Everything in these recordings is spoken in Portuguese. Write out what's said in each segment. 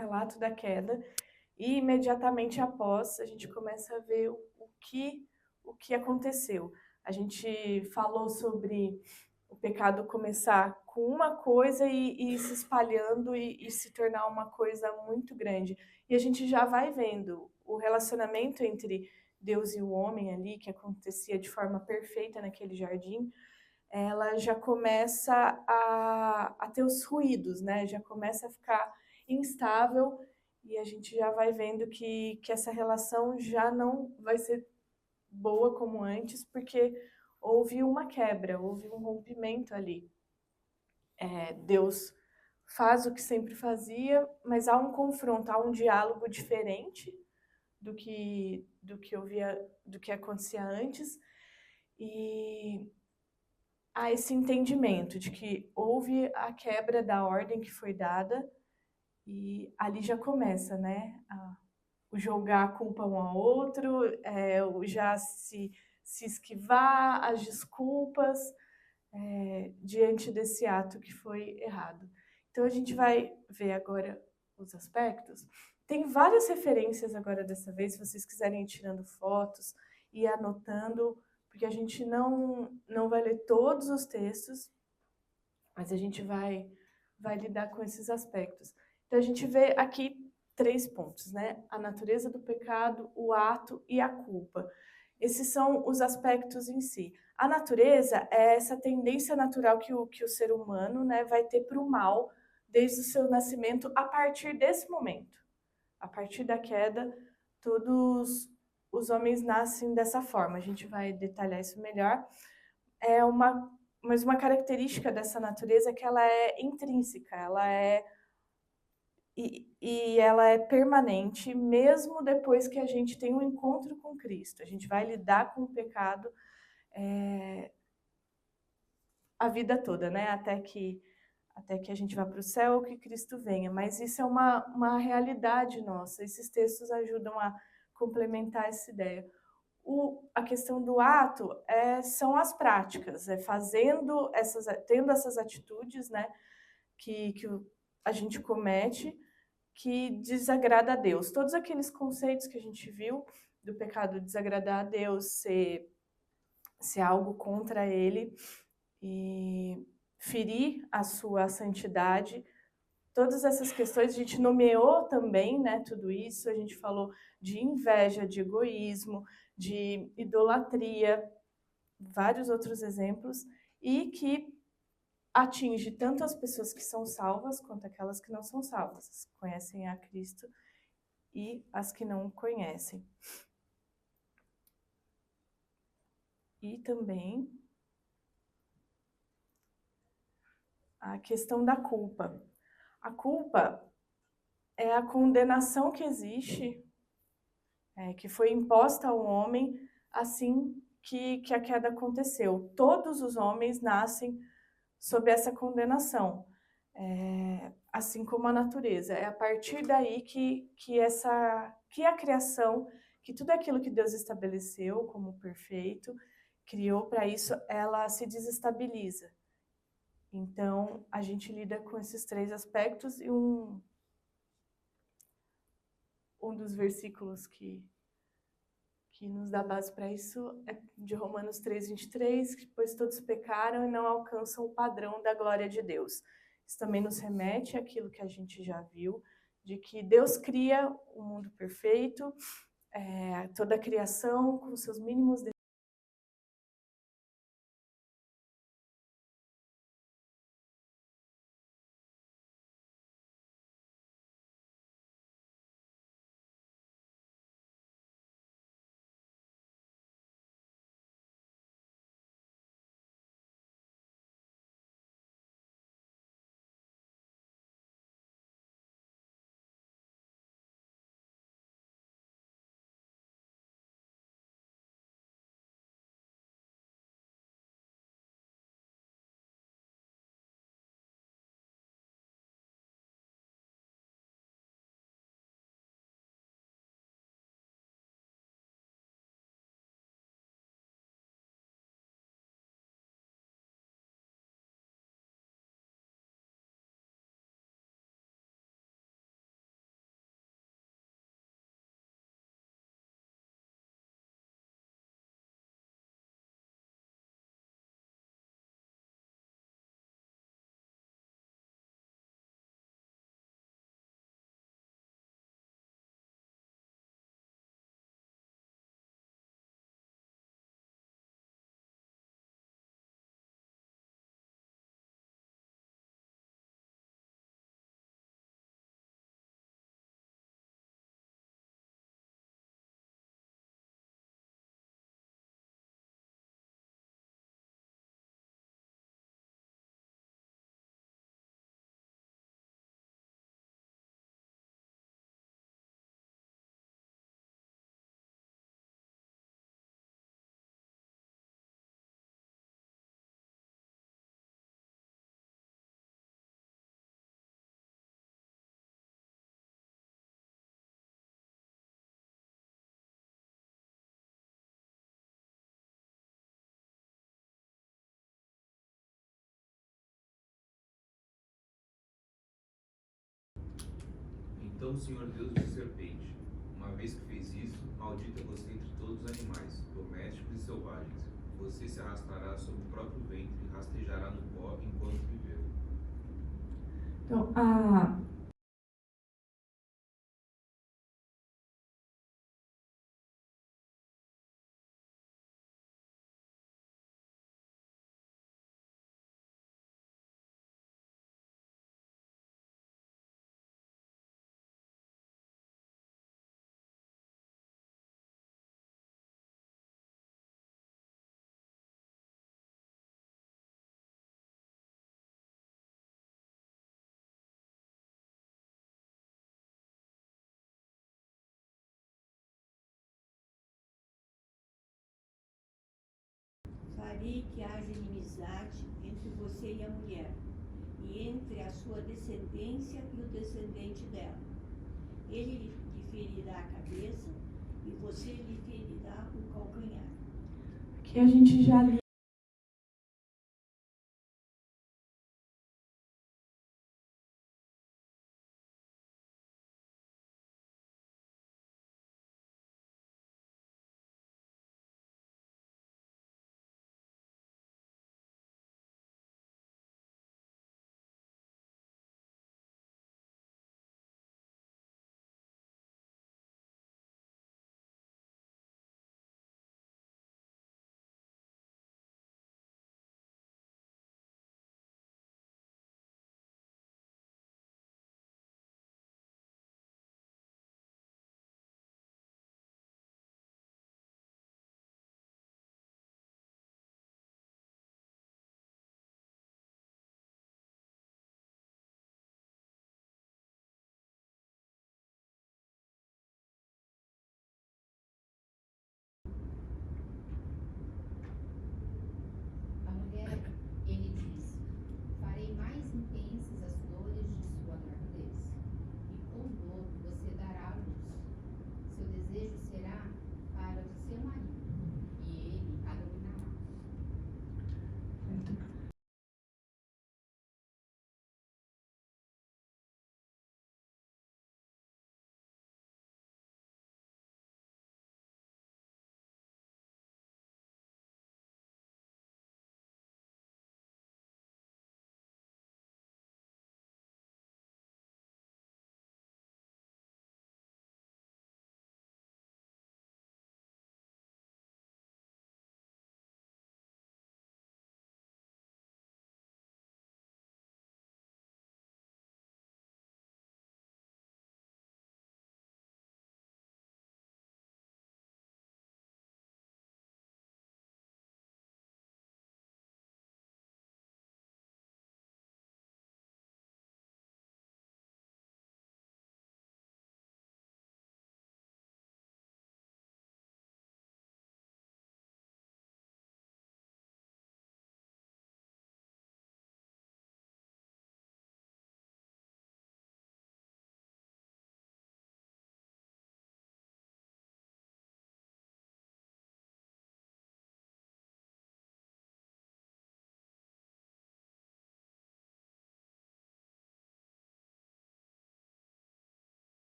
relato da queda, e imediatamente após a gente começa a ver o que aconteceu. A gente falou sobre o pecado começar com uma coisa e ir se espalhando e se tornar uma coisa muito grande. E a gente já vai vendo o relacionamento entre Deus e o homem ali, que acontecia de forma perfeita naquele jardim, ela já começa a ter os ruídos, né? Já começa a ficar instável e a gente já vai vendo que essa relação já não vai ser boa como antes, porque houve uma quebra, houve um rompimento ali. Deus faz o que sempre fazia, mas há um confronto, há um diálogo diferente do que acontecia antes, e há esse entendimento de que houve a quebra da ordem que foi dada, e ali já começa, né, o jogar a culpa um ao outro, o já se esquivar, as desculpas, diante desse ato que foi errado. Então a gente vai ver agora os aspectos. Tem várias referências agora dessa vez, se vocês quiserem ir tirando fotos e anotando, porque a gente não vai ler todos os textos, mas a gente vai lidar com esses aspectos. Então a gente vê aqui 3 pontos, né? A natureza do pecado, o ato e a culpa. Esses são os aspectos em si. A natureza é essa tendência natural que o ser humano, né, vai ter para o mal desde o seu nascimento a partir desse momento. A partir da queda, todos os homens nascem dessa forma. A gente vai detalhar isso melhor. É uma, mas uma característica dessa natureza é que ela é intrínseca, e ela é permanente, mesmo depois que a gente tem um encontro com Cristo. A gente vai lidar com o pecado a vida toda, né? Até que a gente vá para o céu ou que Cristo venha. Mas isso é uma realidade nossa. Esses textos ajudam a complementar essa ideia. A questão do ato são as práticas, tendo essas atitudes, né, que a gente comete, que desagrada a Deus. Todos aqueles conceitos que a gente viu do pecado desagradar a Deus, ser algo contra Ele e ferir a sua santidade. Todas essas questões a gente nomeou também, né, tudo isso, a gente falou de inveja, de egoísmo, de idolatria, vários outros exemplos, e que atinge tanto as pessoas que são salvas quanto aquelas que não são salvas, conhecem a Cristo, e as que não conhecem. E também a questão da culpa. A culpa é a condenação que existe, que foi imposta ao homem assim que a queda aconteceu. Todos os homens nascem sob essa condenação, assim como a natureza. É a partir daí que a criação, que tudo aquilo que Deus estabeleceu como perfeito, criou para isso, ela se desestabiliza. Então, a gente lida com esses 3 aspectos, e um dos versículos que nos dá base para isso é de Romanos 3:23, que pois todos pecaram e não alcançam o padrão da glória de Deus. Isso também nos remete àquilo que a gente já viu, de que Deus cria um mundo perfeito, toda a criação com seus mínimos Então o Senhor Deus disse à serpente: uma vez que fez isso, maldita é você entre todos os animais, domésticos e selvagens. Você se arrastará sobre o próprio ventre e rastejará no pó enquanto viver. Então, Farei que haja inimizade entre você e a mulher, e entre a sua descendência e o descendente dela. Ele lhe ferirá a cabeça e você lhe ferirá o calcanhar. aqui a gente já li A mulher, ele disse: farei mais intensas as dores de sua gravidez, e com dor você dará à luz. Seu desejo será para o seu marido, e ele a dominará.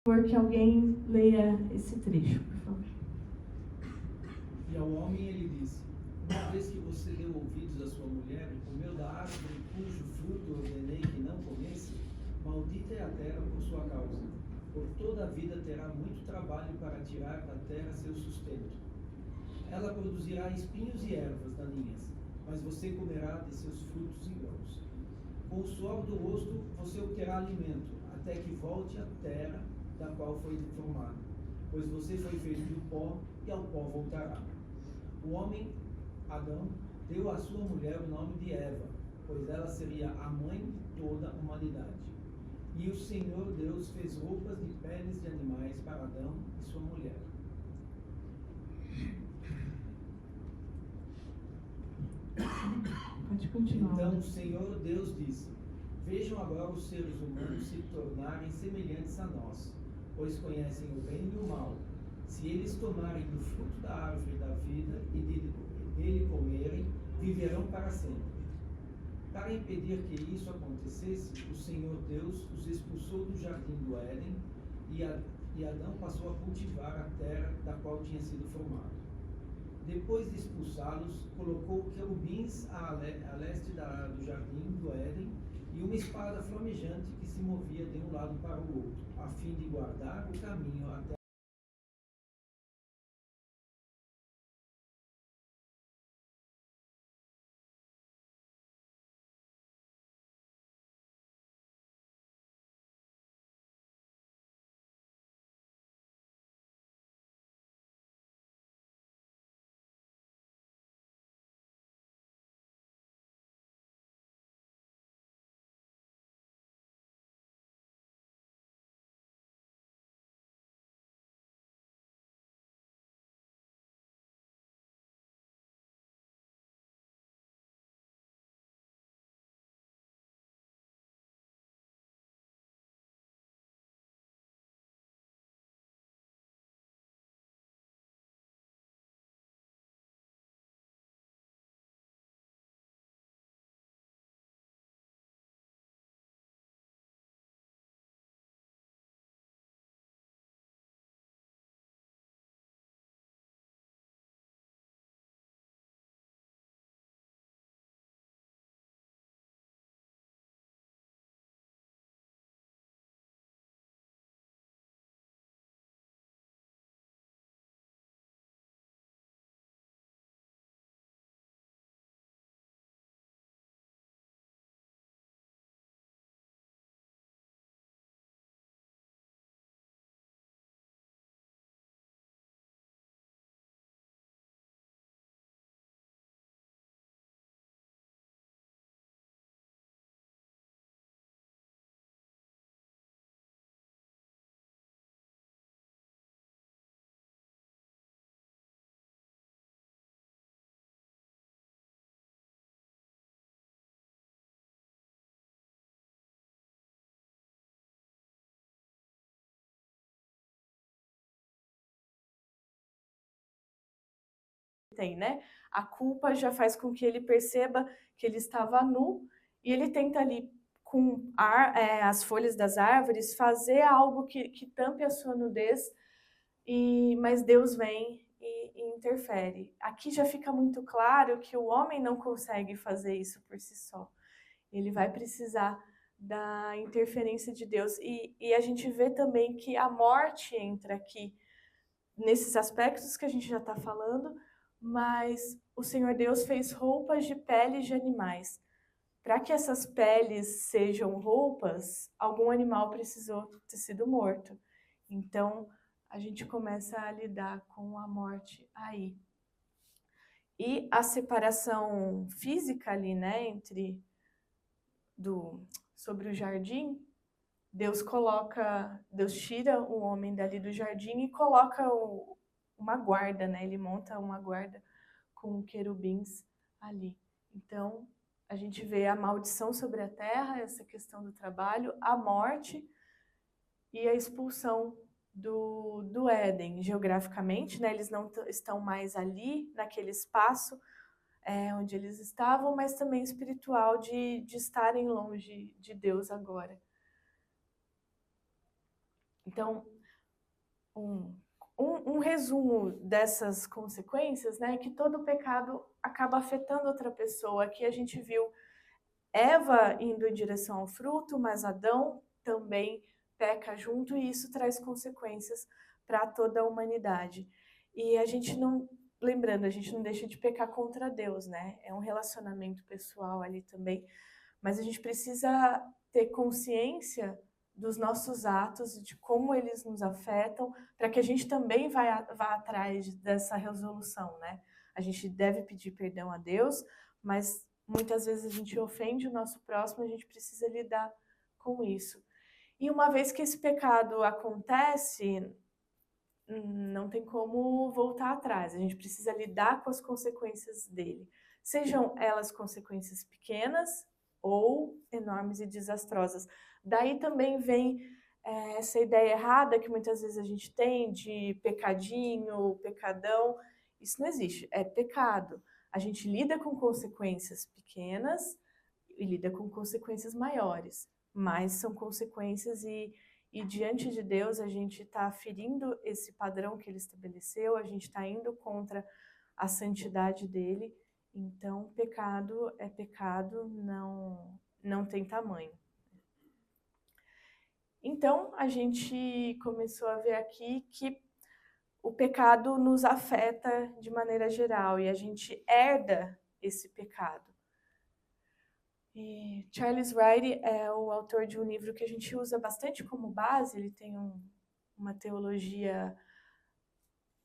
por que alguém leia esse trecho, por favor. E ao homem ele disse: uma vez que você deu ouvidos à sua mulher e comeu da árvore cujo fruto ordenei que não comesse, maldita é a terra por sua causa. Por toda a vida terá muito trabalho para tirar da terra seu sustento. Ela produzirá espinhos e ervas daninhas, mas você comerá de seus frutos e grãos. Com o suor do rosto você obterá alimento, até que volte à terra da qual foi formado, pois você foi feito do pó e ao pó voltará. O homem, Adão, deu à sua mulher o nome de Eva, pois ela seria a mãe de toda a humanidade. E o Senhor Deus fez roupas de peles de animais para Adão e sua mulher. Pode continuar. Então o Senhor Deus disse: Vejam agora os seres humanos se tornarem semelhantes a nós, pois conhecem o bem e o mal. Se eles tomarem do fruto da árvore da vida e dele comerem, viverão para sempre. Para impedir que isso acontecesse, o Senhor Deus os expulsou do jardim do Éden e Adão passou a cultivar a terra da qual tinha sido formado. Depois de expulsá-los, colocou querubins a leste do jardim do Éden e uma espada flamejante que se movia de um lado para o outro, a fim de guardar o caminho até tem, né? A culpa já faz com que ele perceba que ele estava nu e ele tenta ali com as folhas das árvores fazer algo que tampe a sua nudez, mas Deus vem e interfere. Aqui já fica muito claro que o homem não consegue fazer isso por si só. Ele vai precisar da interferência de Deus. E a gente vê também que a morte entra aqui nesses aspectos que a gente já está falando, mas o Senhor Deus fez roupas de peles de animais. Para que essas peles sejam roupas, algum animal precisou ter sido morto. Então, a gente começa a lidar com a morte aí. E a separação física ali, né, sobre o jardim, Deus tira o homem dali do jardim e coloca uma guarda, né? Ele monta uma guarda com querubins ali. Então, a gente vê a maldição sobre a terra, essa questão do trabalho, a morte e a expulsão do Éden. Geograficamente, né? Eles não estão mais ali, naquele espaço onde eles estavam, mas também espiritual de estarem longe de Deus agora. Então, um resumo dessas consequências, né, é que todo pecado acaba afetando outra pessoa. Aqui a gente viu Eva indo em direção ao fruto, mas Adão também peca junto e isso traz consequências para toda a humanidade. E a gente não deixa de pecar contra Deus, né? É um relacionamento pessoal ali também, mas a gente precisa ter consciência dos nossos atos, de como eles nos afetam, para que a gente também vá atrás dessa resolução, né? A gente deve pedir perdão a Deus, mas muitas vezes a gente ofende o nosso próximo, a gente precisa lidar com isso. E uma vez que esse pecado acontece, não tem como voltar atrás. A gente precisa lidar com as consequências dele. Sejam elas consequências pequenas ou enormes e desastrosas. Daí também vem essa ideia errada que muitas vezes a gente tem de pecadinho, pecadão. Isso não existe, é pecado. A gente lida com consequências pequenas e lida com consequências maiores, mas são consequências e diante de Deus a gente está ferindo esse padrão que ele estabeleceu, a gente está indo contra a santidade dele, então pecado é pecado, não tem tamanho. Então a gente começou a ver aqui que o pecado nos afeta de maneira geral e a gente herda esse pecado. E Charles Wright é o autor de um livro que a gente usa bastante como base, ele tem uma teologia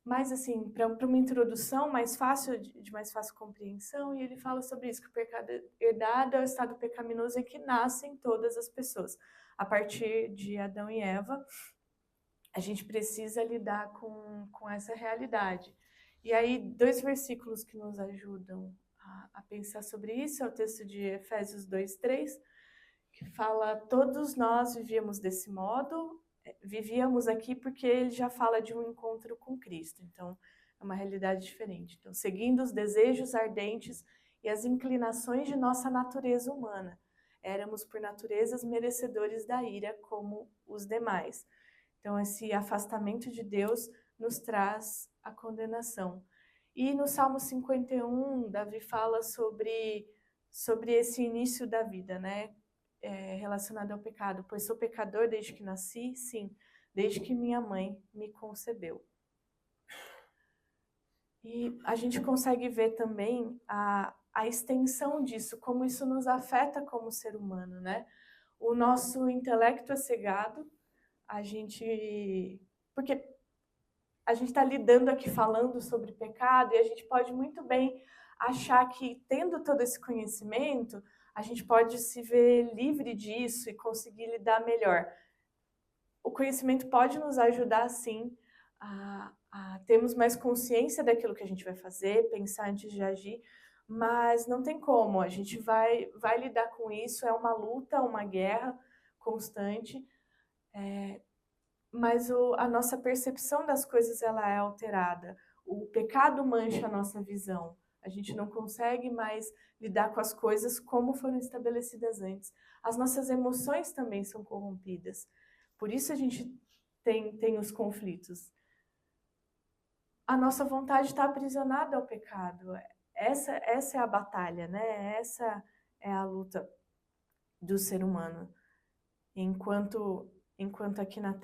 mais assim, para uma introdução mais fácil, de mais fácil compreensão, e ele fala sobre isso, que o pecado herdado é o estado pecaminoso em que nascem todas as pessoas. A partir de Adão e Eva, a gente precisa lidar com essa realidade. E aí, 2 versículos que nos ajudam a pensar sobre isso é o texto de Efésios 2:3, que fala: todos nós vivíamos desse modo, vivíamos aqui porque ele já fala de um encontro com Cristo, então é uma realidade diferente. Então, seguindo os desejos ardentes e as inclinações de nossa natureza humana, éramos por naturezas merecedores da ira como os demais. Então, esse afastamento de Deus nos traz a condenação. E no Salmo 51, Davi fala sobre esse início da vida, né? Relacionado ao pecado. Pois sou pecador desde que nasci, sim, desde que minha mãe me concebeu. E a gente consegue ver também a extensão disso, como isso nos afeta como ser humano, né? O nosso intelecto é cegado, porque a gente está lidando aqui falando sobre pecado e a gente pode muito bem achar que, tendo todo esse conhecimento, a gente pode se ver livre disso e conseguir lidar melhor. O conhecimento pode nos ajudar, sim, a termos mais consciência daquilo que a gente vai fazer, pensar antes de agir, mas não tem como, a gente vai lidar com isso, é uma luta, uma guerra constante, mas a nossa percepção das coisas ela é alterada. O pecado mancha a nossa visão. A gente não consegue mais lidar com as coisas como foram estabelecidas antes. As nossas emoções também são corrompidas. Por isso a gente tem os conflitos. A nossa vontade está aprisionada ao pecado. Essa é a batalha, né? Essa é a luta do ser humano. Enquanto aqui na Terra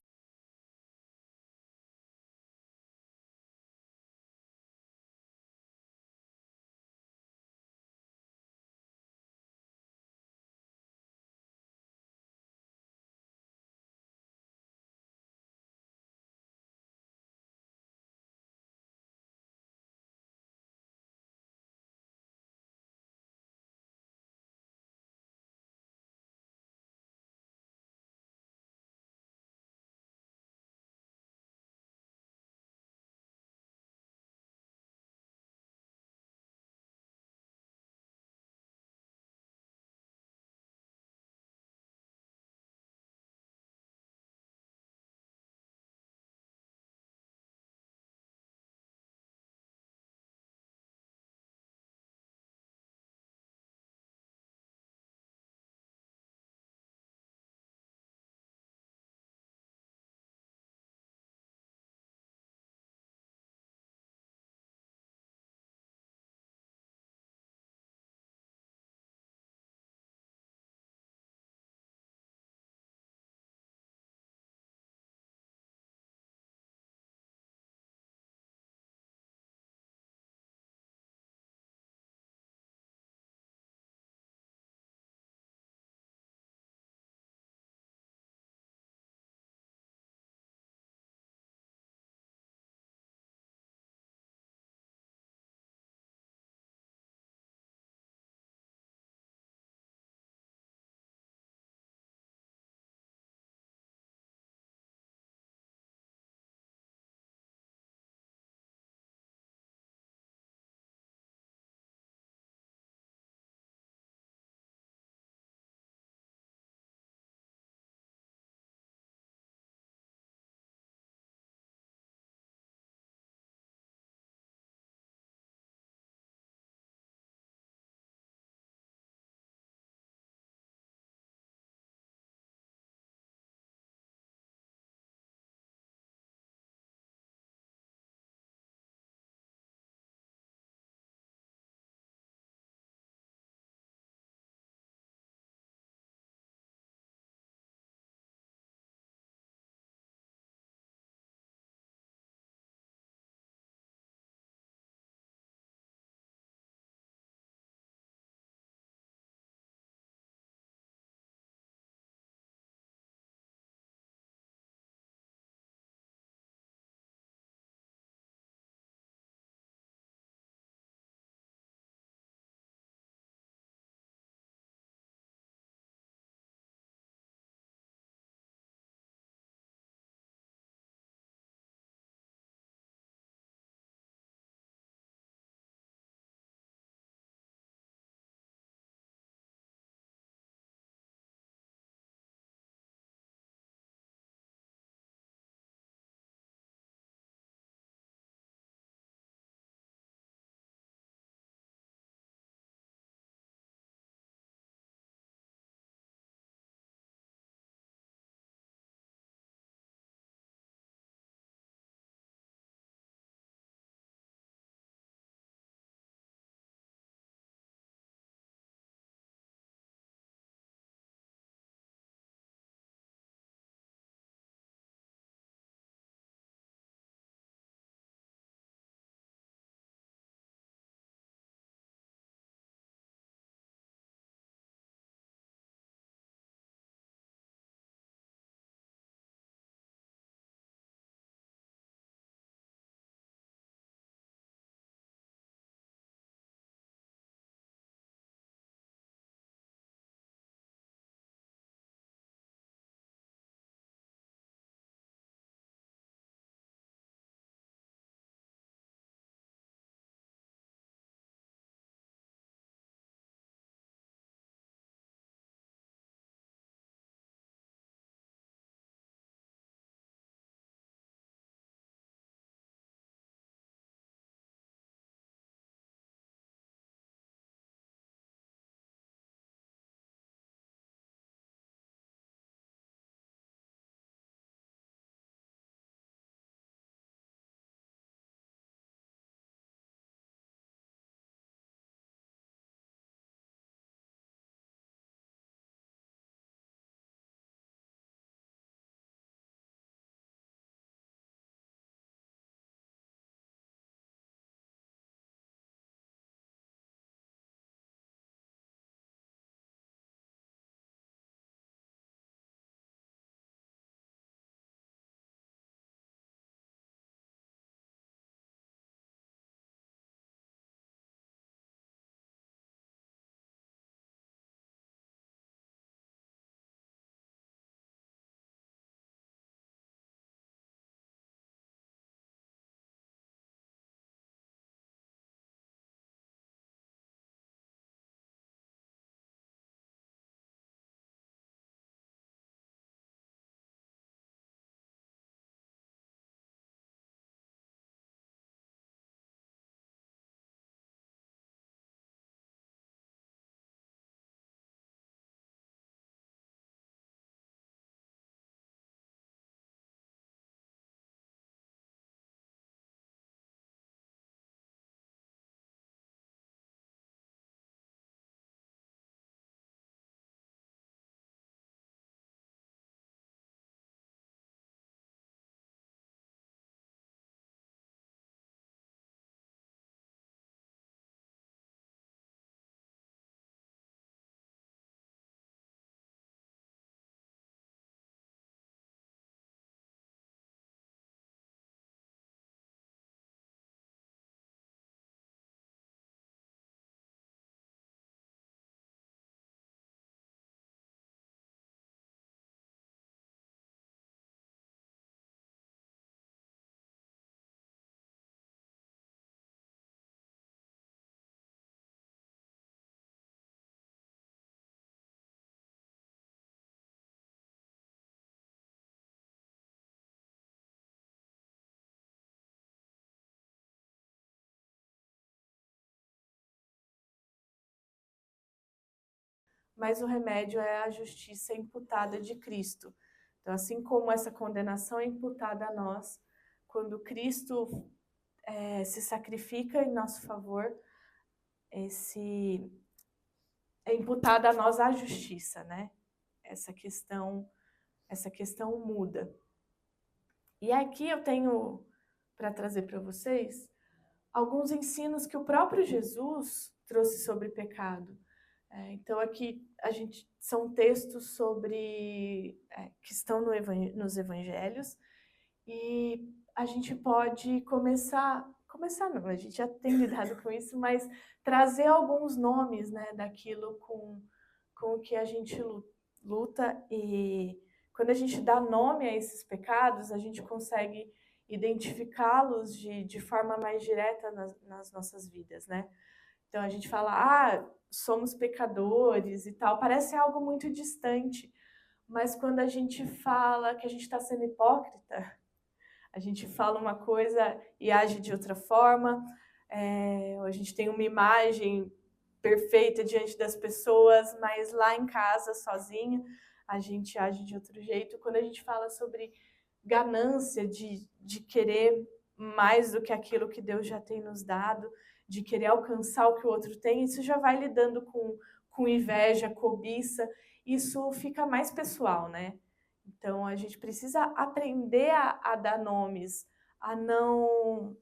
mas o remédio é a justiça imputada de Cristo. Então, assim como essa condenação é imputada a nós, quando Cristo se sacrifica em nosso favor, é imputada a nós a justiça, né? Essa questão muda. E aqui eu tenho para trazer para vocês alguns ensinos que o próprio Jesus trouxe sobre pecado. Então aqui são textos que estão nos evangelhos, e a gente pode começar não, a gente já tem lidado com isso, mas trazer alguns nomes, né, daquilo com o que a gente luta, e quando a gente dá nome a esses pecados, a gente consegue identificá-los de forma mais direta nas nossas vidas, né? Então a gente fala, somos pecadores e tal, parece algo muito distante, mas quando a gente fala que a gente está sendo hipócrita, a gente fala uma coisa e age de outra forma, a gente tem uma imagem perfeita diante das pessoas, mas lá em casa, sozinha, a gente age de outro jeito. Quando a gente fala sobre ganância, de querer mais do que aquilo que Deus já tem nos dado, de querer alcançar o que o outro tem, isso já vai lidando com inveja, cobiça, isso fica mais pessoal, né? Então, a gente precisa aprender a dar nomes, a não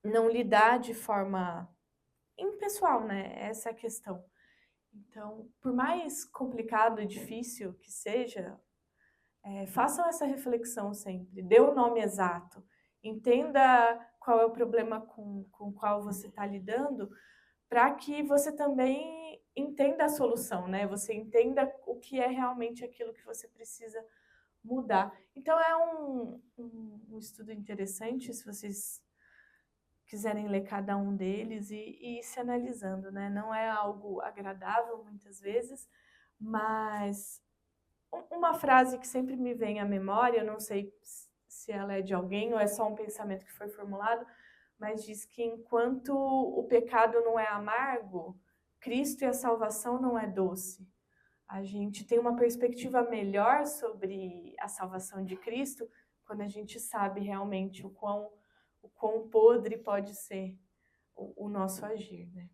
lidar de forma impessoal, né? Essa é a questão. Então, por mais complicado e difícil que seja, façam essa reflexão sempre. Dê o nome exato. Entenda qual é o problema com o qual você está lidando, para que você também entenda a solução, né? Você entenda o que é realmente aquilo que você precisa mudar. Então, é um estudo interessante, se vocês quiserem ler cada um deles e ir se analisando, né? Não é algo agradável, muitas vezes, mas uma frase que sempre me vem à memória, eu não sei se ela é de alguém ou é só um pensamento que foi formulado, mas diz que enquanto o pecado não é amargo, Cristo e a salvação não é doce. A gente tem uma perspectiva melhor sobre a salvação de Cristo quando a gente sabe realmente o quão podre pode ser o nosso agir, né?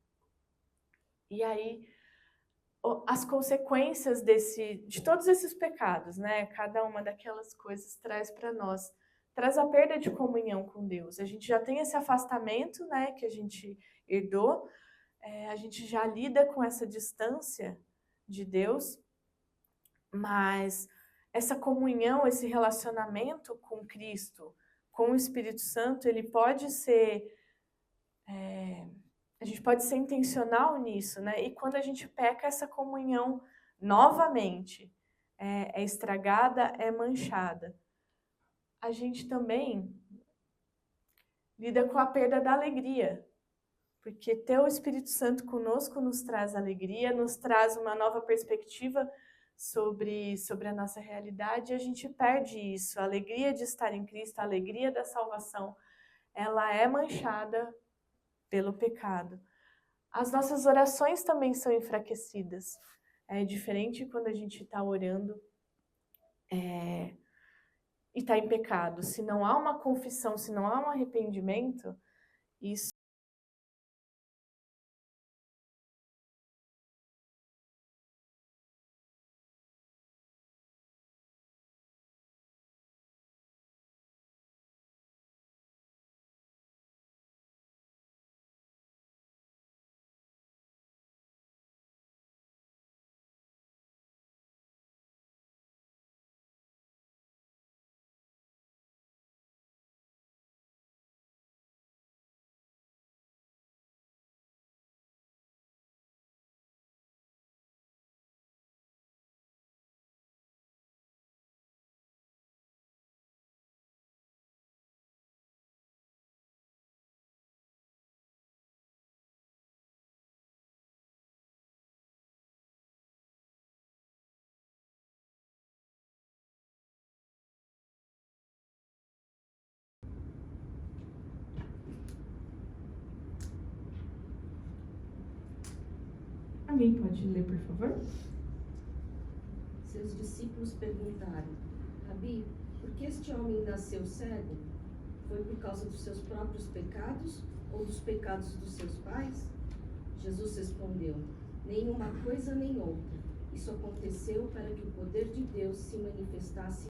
E aí, as consequências de todos esses pecados, né? Cada uma daquelas coisas traz a perda de comunhão com Deus. A gente já tem esse afastamento, né, que a gente herdou, a gente já lida com essa distância de Deus, mas essa comunhão, esse relacionamento com Cristo, com o Espírito Santo, ele pode ser... a gente pode ser intencional nisso, né? E quando a gente peca, essa comunhão novamente é estragada, é manchada. A gente também lida com a perda da alegria, porque ter o Espírito Santo conosco nos traz alegria, nos traz uma nova perspectiva sobre a nossa realidade, e a gente perde isso. A alegria de estar em Cristo, a alegria da salvação, ela é manchada pelo pecado. As nossas orações também são enfraquecidas. É diferente quando a gente está orando e está em pecado. Se não há uma confissão, se não há um arrependimento, isso Alguém pode ler, por favor? Seus discípulos perguntaram: Rabi, por que este homem nasceu cego? Foi por causa dos seus próprios pecados ou dos pecados dos seus pais? Jesus respondeu: nenhuma coisa nem outra. Isso aconteceu para que o poder de Deus se manifestasse.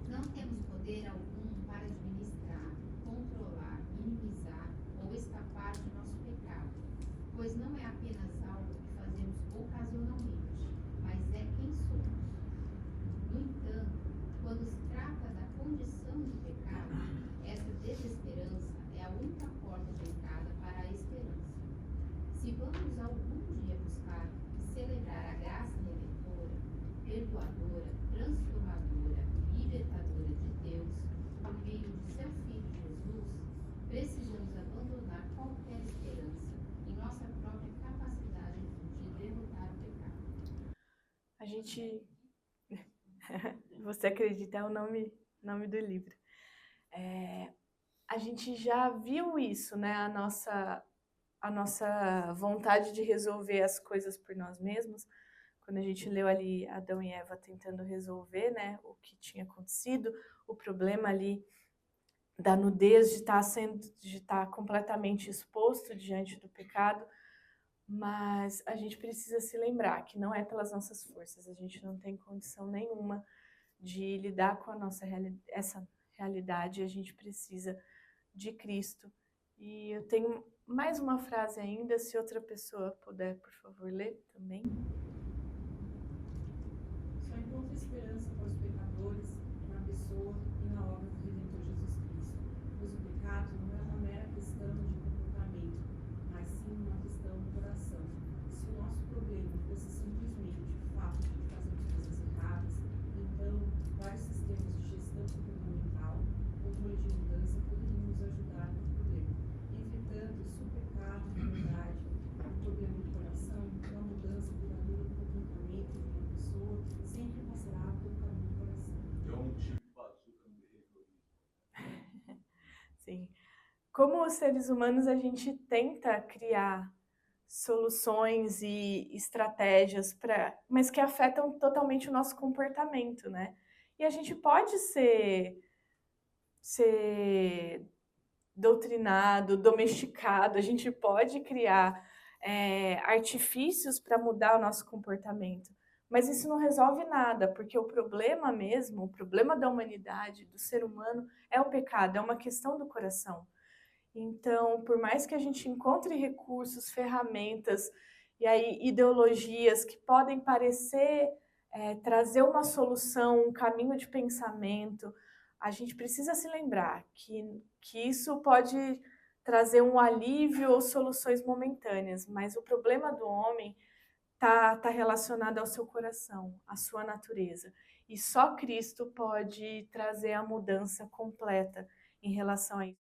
Não temos poder algum para administrar, controlar, minimizar ou escapar de nosso pecado, pois não é apenas algo que fazemos ocasionalmente, mas é quem somos. No entanto, quando se trata da condição de pecado, essa desesperança é a única porta de entrada para a esperança. Se vamos algum dia buscar e celebrar a graça redentora, perdoadora, transformadora e libertadora de Deus, por meio de seu Filho Jesus, precisamos abandonar qualquer esperança em nossa própria capacidade de derrotar o pecado. A gente... Você acredita, é o nome do livro. A gente já viu isso, né? A nossa vontade de resolver as coisas por nós mesmos. Quando a gente leu ali Adão e Eva tentando resolver, né, o que tinha acontecido, o problema ali da nudez, de estar completamente exposto diante do pecado, mas a gente precisa se lembrar que não é pelas nossas forças, a gente não tem condição nenhuma de lidar com essa realidade, a gente precisa de Cristo. E eu tenho mais uma frase ainda, se outra pessoa puder, por favor, ler também. Só encontra esperança para os pecadores na pessoa e na obra do Redentor Jesus Cristo, pois o pecado pecado não é uma mera questão de comportamento, mas sim uma questão do coração. Se o nosso problema fosse simplesmente o fato de fazermos coisas erradas, então vários sistemas de gestão comportamental, controle de mudança poderiam nos ajudar no problema. Entretanto, se o pecado, na verdade, é um problema do coração, uma mudança duradoura do comportamento de uma pessoa sempre passará pelo caminho do coração. É um tipo de bazuca no behaviorismo. Sim. Como seres humanos, a gente tenta criar soluções e estratégias mas que afetam totalmente o nosso comportamento, né? E a gente pode ser doutrinado, domesticado, a gente pode criar artifícios para mudar o nosso comportamento. Mas isso não resolve nada, porque o problema mesmo, o problema da humanidade, do ser humano, é o pecado, é uma questão do coração. Então, por mais que a gente encontre recursos, ferramentas e aí ideologias que podem parecer trazer uma solução, um caminho de pensamento, a gente precisa se lembrar que isso pode trazer um alívio ou soluções momentâneas, mas o problema do homem tá relacionado ao seu coração, à sua natureza. E só Cristo pode trazer a mudança completa em relação a isso.